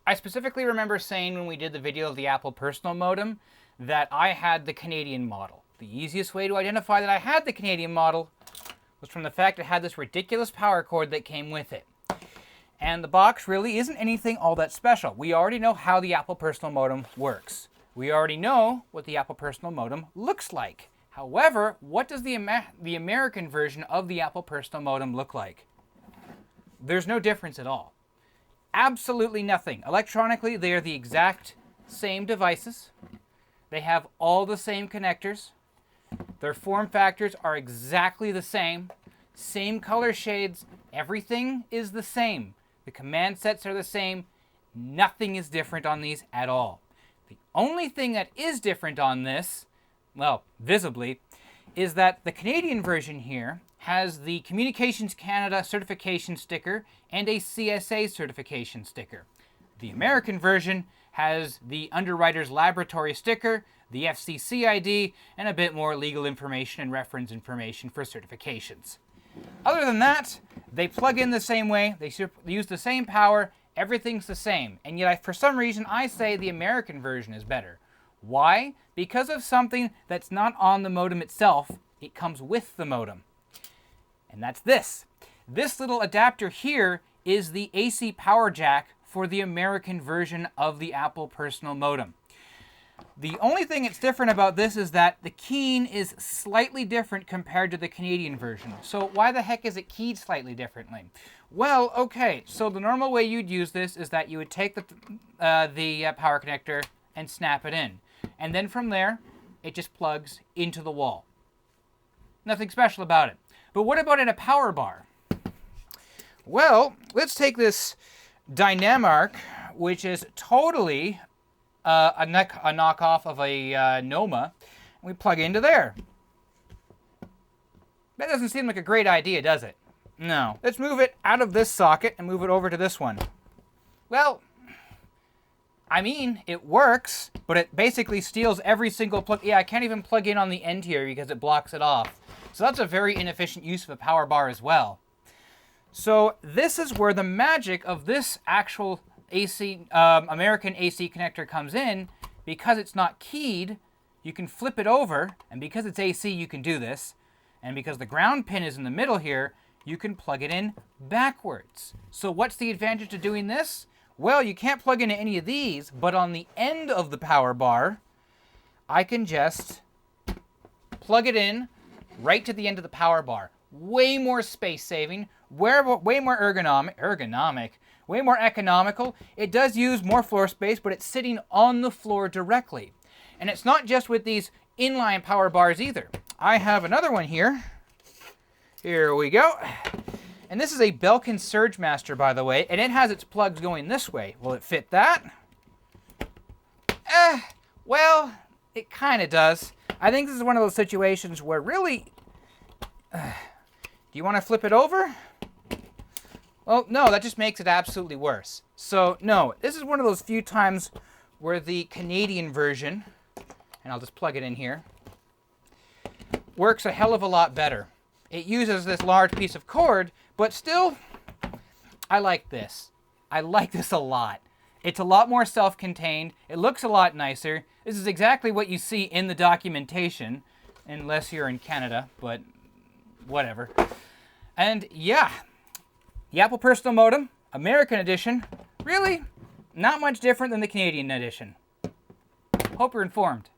I specifically remember saying when we did the video of the Apple personal modem that I had the Canadian model. The easiest way to identify that I had the Canadian model was from the fact it had this ridiculous power cord that came with it. And the box really isn't anything all that special. We already know how the Apple personal modem works. We already know what the Apple personal modem looks like. However, what does the American version of the Apple personal modem look like? There's no difference at all. Absolutely nothing. Electronically, they are the exact same devices. They have all the same connectors. Their form factors are exactly the same. Same color shades. Everything is the same. The command sets are the same. Nothing is different on these at all. The only thing that is different on this, well, visibly, is that the Canadian version here has the Communications Canada certification sticker and a CSA certification sticker. The American version has the Underwriters Laboratory sticker, the FCC ID, and a bit more legal information and reference information for certifications. Other than that, they plug in the same way, they use the same power, everything's the same. And yet, for some reason, I say the American version is better. Why? Because of something that's not on the modem itself, it comes with the modem. And that's this. This little adapter here is the AC power jack for the American version of the Apple personal modem. The only thing that's different about this is that the keying is slightly different compared to the Canadian version. So why the heck is it keyed slightly differently? Well, okay, so the normal way you'd use this is that you would take the power connector and snap it in. And then from there, it just plugs into the wall. Nothing special about it. But what about in a power bar? Well, let's take this Dynamark, which is totally a knockoff of a Noma, and we plug into there. That doesn't seem like a great idea, does it? No. Let's move it out of this socket and move it over to this one. Well, I mean, it works, but it basically steals every single plug. Yeah, I can't even plug in on the end here because it blocks it off. So that's a very inefficient use of a power bar as well. So this is where the magic of this actual American AC connector comes in. Because it's not keyed, you can flip it over, and because it's AC, you can do this. And because the ground pin is in the middle here, you can plug it in backwards. So what's the advantage of doing this? Well, you can't plug into any of these, but on the end of the power bar, I can just plug it in right to the end of the power bar. Way more space saving, way more ergonomic, way more economical. It does use more floor space, but it's sitting on the floor directly. And it's not just with these inline power bars either. I have another one here. Here we go. And this is a Belkin Surge Master, by the way, and it has its plugs going this way. Will it fit that? Well, it kind of does. I think this is one of those situations where really... do you want to flip it over? Well, no, that just makes it absolutely worse. So, no, this is one of those few times where the Canadian version, and I'll just plug it in here, works a hell of a lot better. It uses this large piece of cord, but still, I like this. I like this a lot. It's a lot more self-contained. It looks a lot nicer. This is exactly what you see in the documentation, unless you're in Canada, but whatever. And yeah, the Apple Personal Modem, American edition, really not much different than the Canadian edition. Hope you're informed.